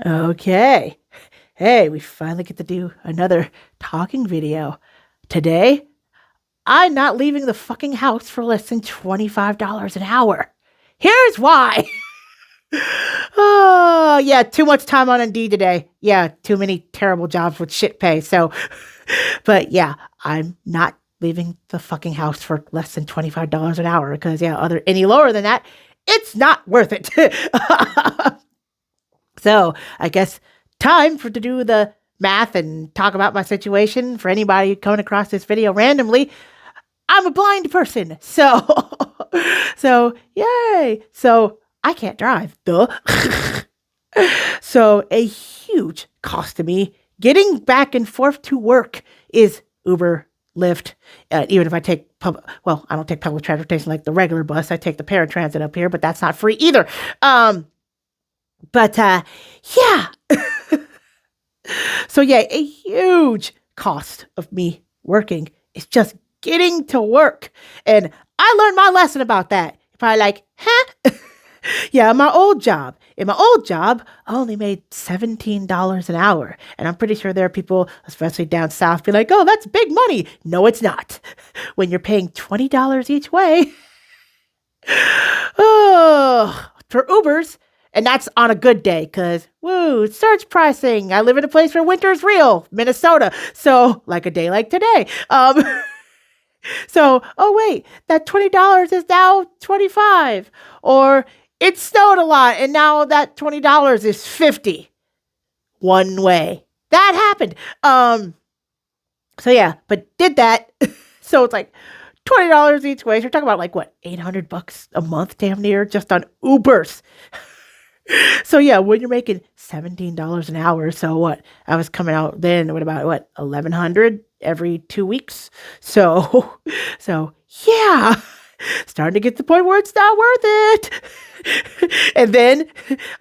Okay. Hey, we finally get to do another talking video. Today, I'm not leaving the fucking house for less than $25 an hour. Here's why. Oh, yeah, too much time on Indeed today. Yeah, too many terrible jobs with shit pay. But yeah, I'm not leaving the fucking house for less than $25 an hour because, yeah, any lower than that, it's not worth it. So I guess time for to do the math and talk about my situation. For anybody coming across this video randomly, I'm a blind person. So yay. So I can't drive. Duh. So a huge cost to me getting back and forth to work is Uber, Lyft. Even if I take I don't take public transportation like the regular bus. I take the paratransit up here, but that's not free either. But yeah. So yeah, a huge cost of me working is just getting to work. And I learned my lesson about that. You're probably like, huh? Yeah, in my old job, I only made $17 an hour. And I'm pretty sure there are people, especially down south, be like, oh, that's big money. No, it's not. When you're paying $20 each way. Oh, for Ubers. And that's on a good day because, woo, surge pricing. I live in a place where winter is real, Minnesota. So, like a day like today. Oh, wait, that $20 is now $25. Or it snowed a lot and now that $20 is $50 one way. That happened. So yeah, but did that. So it's like $20 each way. So you're talking about like what, $800 a month damn near just on Ubers. So yeah, when you're making $17 an hour, so what? I was coming out then with about what, 1,100 every 2 weeks. So yeah, starting to get to the point where it's not worth it. And then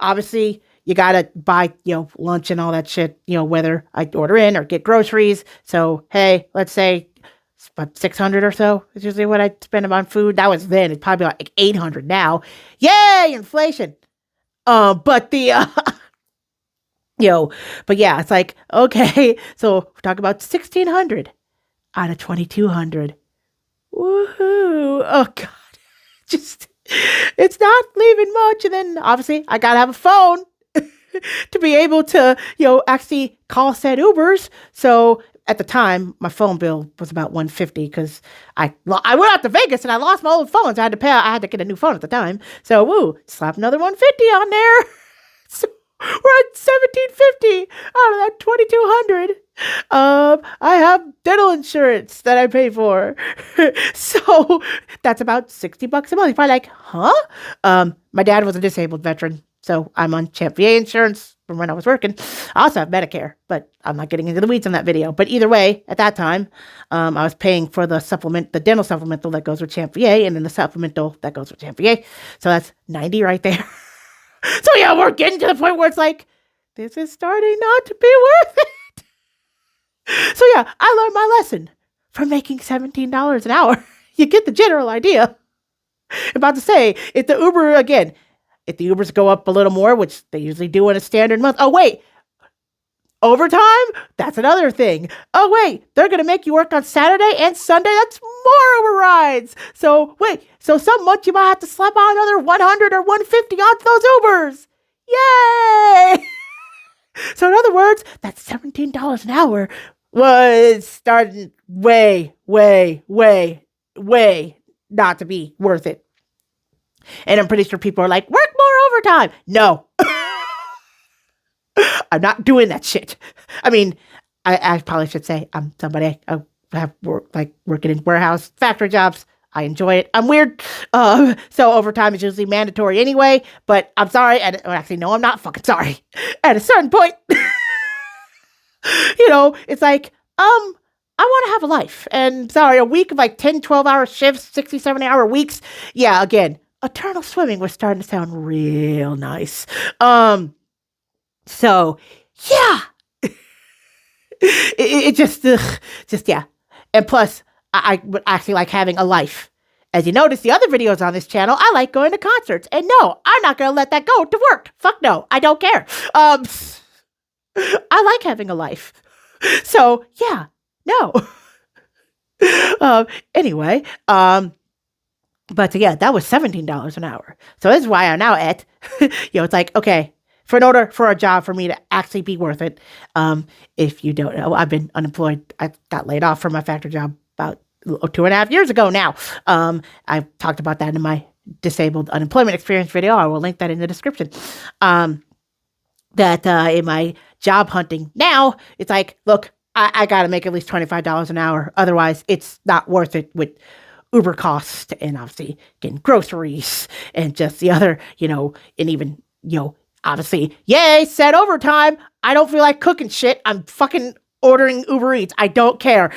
obviously you gotta buy, lunch and all that shit, whether I order in or get groceries. So hey, let's say it's about 600 or so is usually what I spend on food. That was then. It's probably like 800 now. Yay, inflation. But but yeah, it's like, okay, so we're talking about 1,600 out of 2,200. Woohoo. Oh God. Just, it's not leaving much. And then obviously I gotta have a phone to be able to, actually call said Ubers. So at the time, my phone bill was about $150 because I went out to Vegas and I lost my old phone. So I had to get a new phone at the time. So woo, slap another $150 on there. So we're at $1,750 out of that $2,200. I have dental insurance that I pay for. So that's about $60 a month. You're probably like, huh? My dad was a disabled veteran. So I'm on Champ VA insurance from when I was working. I also have Medicare, but I'm not getting into the weeds on that video. But either way, at that time, I was paying for the dental supplemental that goes with Champ VA, and then the supplemental that goes with Champ VA. So that's 90 right there. So yeah, we're getting to the point where it's like, this is starting not to be worth it. So yeah, I learned my lesson from making $17 an hour. You get the general idea. I'm about to say, if the Ubers go up a little more, which they usually do in a standard month. Oh, wait. Overtime? That's another thing. Oh, wait. They're going to make you work on Saturday and Sunday. That's more Uber rides. So, wait. So, some month you might have to slap on another 100 or 150 onto those Ubers. Yay! So, in other words, that $17 an hour was starting way, way, way, way not to be worth it. And I'm pretty sure people are like, work more overtime. No. I'm not doing that shit. I mean, I probably should say I'm somebody, I have working in warehouse, factory jobs. I enjoy it. I'm weird. So overtime is usually mandatory anyway, but I'm sorry. Actually, no, I'm not fucking sorry. At a certain point, it's like, I want to have a life. And sorry, a week of like 10, 12-hour shifts, 60, 70-hour weeks. Yeah, again, eternal swimming was starting to sound real nice. So yeah, it just yeah. And plus, I would actually like having a life as you notice, the other videos on this channel, I like going to concerts. And no, I'm not going to let that go to work. Fuck no, I don't care. I like having a life. So, yeah, no. Anyway, but yeah, that was $17 an hour. So this is why I'm now at, it's like, okay, in order for a job for me to actually be worth it, if you don't know, I've been unemployed. I got laid off from my factory job about 2.5 years ago now. I talked about that in my disabled unemployment experience video. I will link that in the description. That in my job hunting now, it's like, look, I got to make at least $25 an hour. Otherwise, it's not worth it with Uber cost and obviously getting groceries and just the other, and even, obviously, yay, said overtime. I don't feel like cooking shit. I'm fucking ordering Uber Eats. I don't care.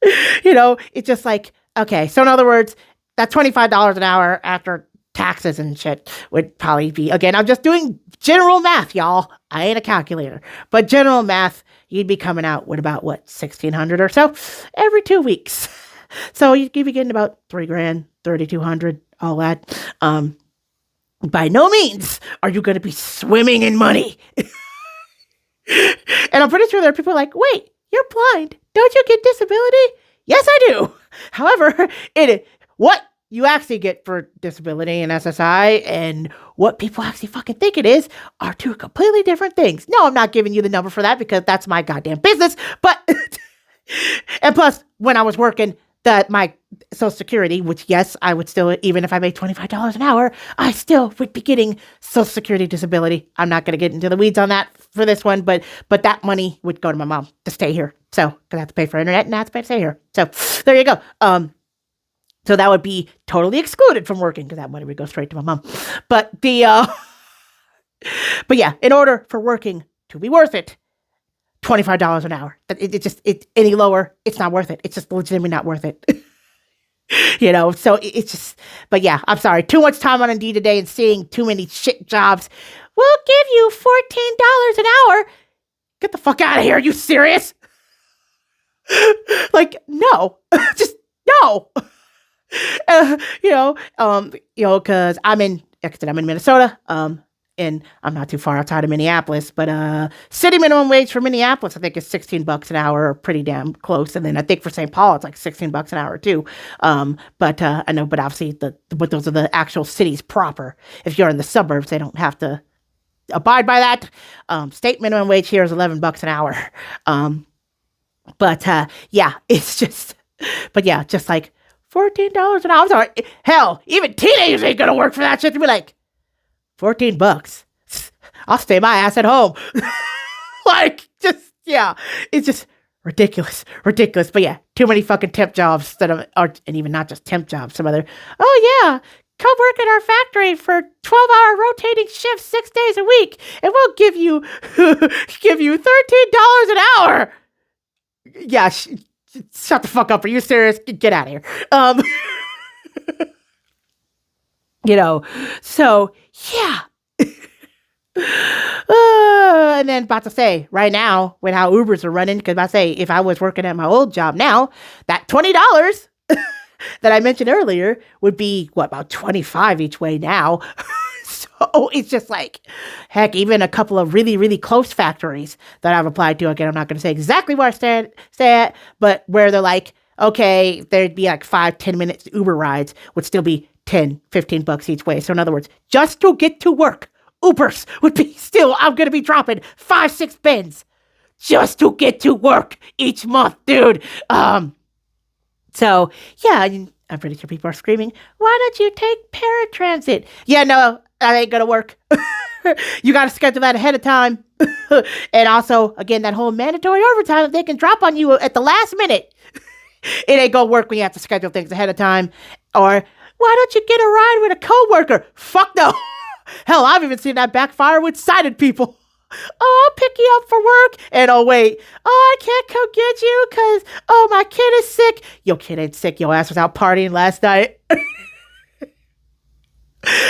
It's just like, okay. So in other words, that $25 an hour after taxes and shit would probably be, again, I'm just doing general math, y'all. I ain't a calculator, but general math, you'd be coming out with about $1,600 or so every 2 weeks. So you'd be getting about $3,000, $3,200, all that. By no means are you going to be swimming in money. And I'm pretty sure there are people like, wait, you're blind. Don't you get disability? Yes, I do. However, what you actually get for disability and SSI and what people actually fucking think it is are two completely different things. No, I'm not giving you the number for that because that's my goddamn business. But, and plus, when I was working, my Social Security, which yes, I would still, even if I made $25 an hour, I still would be getting Social Security disability. I'm not going to get into the weeds on that for this one, but that money would go to my mom to stay here. So, because I have to pay for internet and I have to pay to stay here. So, there you go. So that would be totally excluded from working because that money would go straight to my mom. But but yeah, in order for working to be worth it, $25 an hour. It any lower, it's not worth it. It's just legitimately not worth it. So it's just, but yeah, I'm sorry. Too much time on Indeed today and seeing too many shit jobs. We'll give you $14 an hour. Get the fuck out of here. Are you serious? Like, no, just no. Cause I'm in Minnesota, and I'm not too far outside of Minneapolis, but city minimum wage for Minneapolis, I think is $16 an hour, pretty damn close. And then I think for St. Paul, it's like $16 an hour too. But I know, but obviously but those are the actual cities proper. If you're in the suburbs, they don't have to abide by that. State minimum wage here is $11 an hour. Yeah, it's just, but yeah, just like $14 an hour. I'm sorry. Hell, even teenagers ain't gonna work for that shit to be like, $14. I'll stay my ass at home. Yeah, it's just ridiculous. But yeah, too many fucking temp jobs and even not just temp jobs, some other, oh yeah, come work at our factory for 12-hour rotating shifts 6 days a week, and we'll give you $13 an hour. Yeah, shut the fuck up. Are you serious? Get out of here. So yeah. And then about to say right now with how Ubers are running, because I say if I was working at my old job now, that $20 that I mentioned earlier would be about $25 each way now. So it's just like, heck, even a couple of really, really close factories that I've applied to. Again, I'm not going to say exactly where I stay at, but where they're like, okay, there'd be like 5-10 minutes Uber rides would still be $10-15 each way. So in other words, just to get to work, Ubers would be still, I'm going to be dropping 5-6 bins just to get to work each month, dude. So yeah, I'm pretty sure people are screaming, why don't you take paratransit? Yeah, no, that ain't going to work. You got to schedule that ahead of time. And also, again, that whole mandatory overtime, if they can drop on you at the last minute, it ain't going to work when you have to schedule things ahead of time. Or, why don't you get a ride with a coworker? Fuck no. Hell, I've even seen that backfire with sighted people. Oh, I'll pick you up for work. And oh, wait. Oh, I can't come get you because, oh, my kid is sick. Your kid ain't sick. Your ass was out partying last night.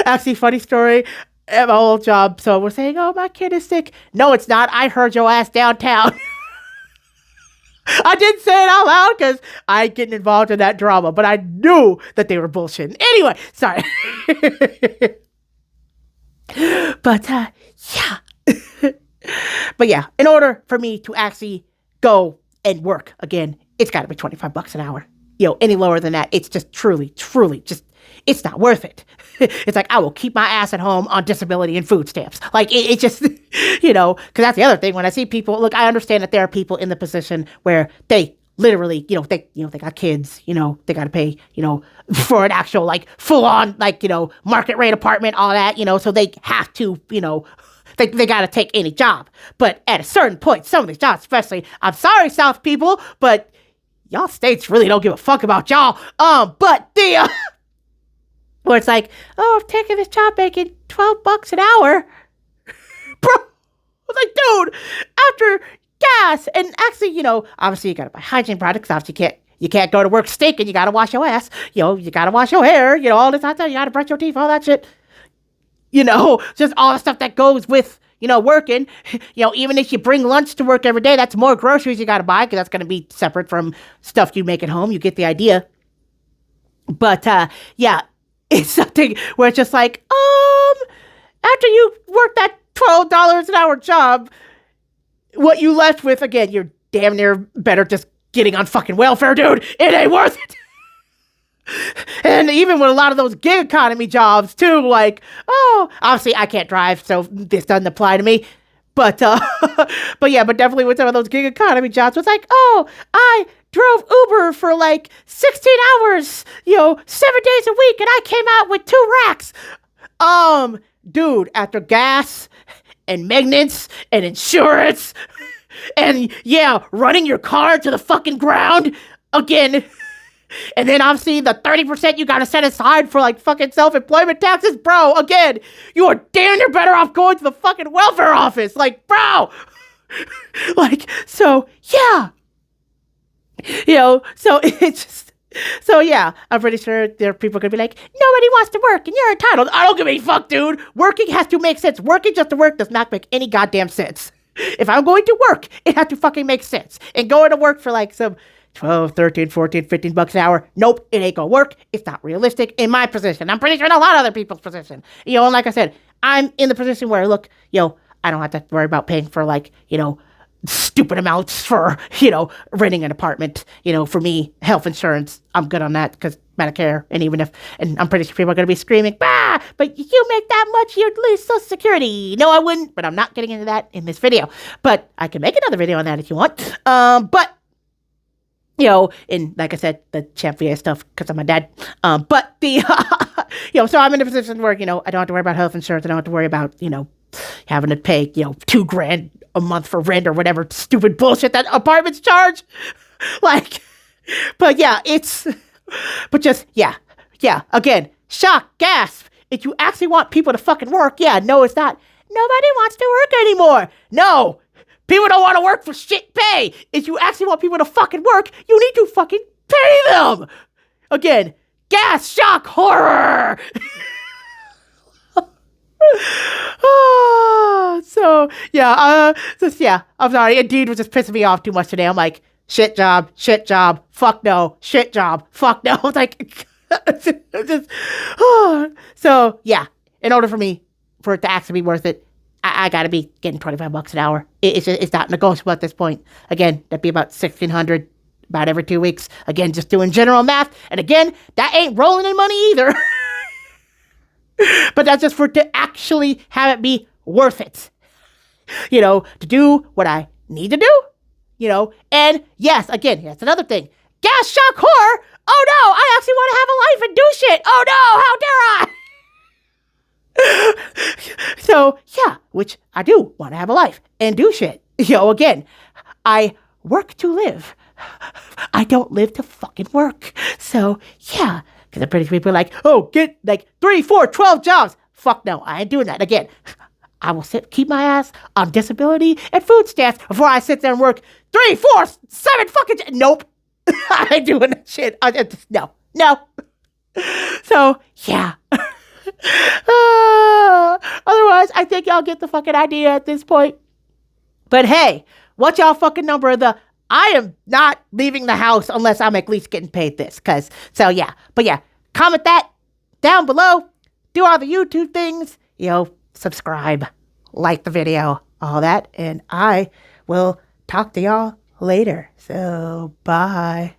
Actually, funny story. At my old job, so we're saying, oh, my kid is sick. No, it's not. I heard your ass downtown. I didn't say it out loud because I ain't getting involved in that drama, but I knew that they were bullshitting. Anyway, sorry. But yeah. But yeah, in order for me to actually go and work again, it's got to be $25 an hour. Any lower than that, it's just truly just, it's not worth it. It's like, I will keep my ass at home on disability and food stamps. Like, it just, because that's the other thing. When I see people, look, I understand that there are people in the position where they literally, they got kids, they got to pay, for an actual, like, full on, like, market rate apartment, all that, so they have to, they got to take any job. But at a certain point, some of these jobs, especially, I'm sorry, South people, but y'all states really don't give a fuck about y'all. But the, where it's like, oh, I'm taking this job making $12 an hour. Bro, I was like, dude, after gas, and actually, obviously you got to buy hygiene products. Obviously you can't go to work stinking. You got to wash your ass. You got to wash your hair, all this stuff. You got to brush your teeth, all that shit. Just all the stuff that goes with, working. Even if you bring lunch to work every day, that's more groceries you got to buy because that's going to be separate from stuff you make at home. You get the idea. But, yeah, it's something where it's just like, after you work that $12 an hour job, what you left with, again, you're damn near better just getting on fucking welfare, dude. It ain't worth it. And even with a lot of those gig economy jobs too, like, obviously I can't drive, so this doesn't apply to me. But but definitely with some of those gig economy jobs, it's like, I drove Uber for like 16 hours, 7 days a week, and I came out with 2 racks. Dude, after gas and maintenance and insurance and running your car to the fucking ground again. And then obviously the 30% you gotta set aside for like fucking self-employment taxes, bro. Again, you are damn near better off going to the fucking welfare office. Like, bro. Like, so yeah. So it's just, so yeah, I'm pretty sure there are people gonna be like, nobody wants to work and you're entitled. I don't give a fuck, dude. Working has to make sense. Working just to work does not make any goddamn sense. If I'm going to work, it has to fucking make sense. And going to work for like some 12, 13, 14, $15 an hour. Nope, it ain't gonna work. It's not realistic in my position. I'm pretty sure in a lot of other people's position. And like I said, I'm in the position where, look, I don't have to worry about paying for like, stupid amounts for, renting an apartment. For me, health insurance, I'm good on that because Medicare. And I'm pretty sure people are going to be screaming, bah, but you make that much, you'd lose Social Security. No, I wouldn't, but I'm not getting into that in this video. But I can make another video on that if you want. But and like I said, the Champ VA stuff, because I'm my dad. But the, so I'm in a position where, I don't have to worry about health insurance. I don't have to worry about, having to pay, $2,000 a month for rent or whatever stupid bullshit that apartments charge. Like, but yeah, again, shock, gasp. If you actually want people to fucking work, no, it's not. Nobody wants to work anymore. No. People don't want to work for shit pay. If you actually want people to fucking work, you need to fucking pay them. Again, gas, shock, horror. I'm sorry. Indeed was just pissing me off too much today. I'm like, shit job, fuck no, shit job, fuck no. It's like, so yeah, in order for it to actually be worth it, I gotta be getting $25 an hour. It's not negotiable at this point. Again, that'd be about $1,600 about every 2 weeks. Again, just doing general math. And again, that ain't rolling in money either. But that's just for to actually have it be worth it. To do what I need to do. And yes, again, that's another thing. Gas, shock, horror. Oh no, I actually want to have a life and do shit. Oh no, how dare I? So yeah, which I do want to have a life and do shit. Again, I work to live. I don't live to fucking work. So yeah, because I'm pretty sure people are like, get like 3, 4, 12 jobs. Fuck no, I ain't doing that. Again, I will keep my ass on disability and food stamps before I sit there and work 3, 4, 7 fucking nope. I ain't doing that shit. No. So yeah. Otherwise, I think y'all get the fucking idea at this point. But hey, what's y'all fucking number of the I am not leaving the house unless I'm at least getting paid this. So yeah. But yeah, comment that down below. Do all the YouTube things. Subscribe, like the video, all that. And I will talk to y'all later. So bye.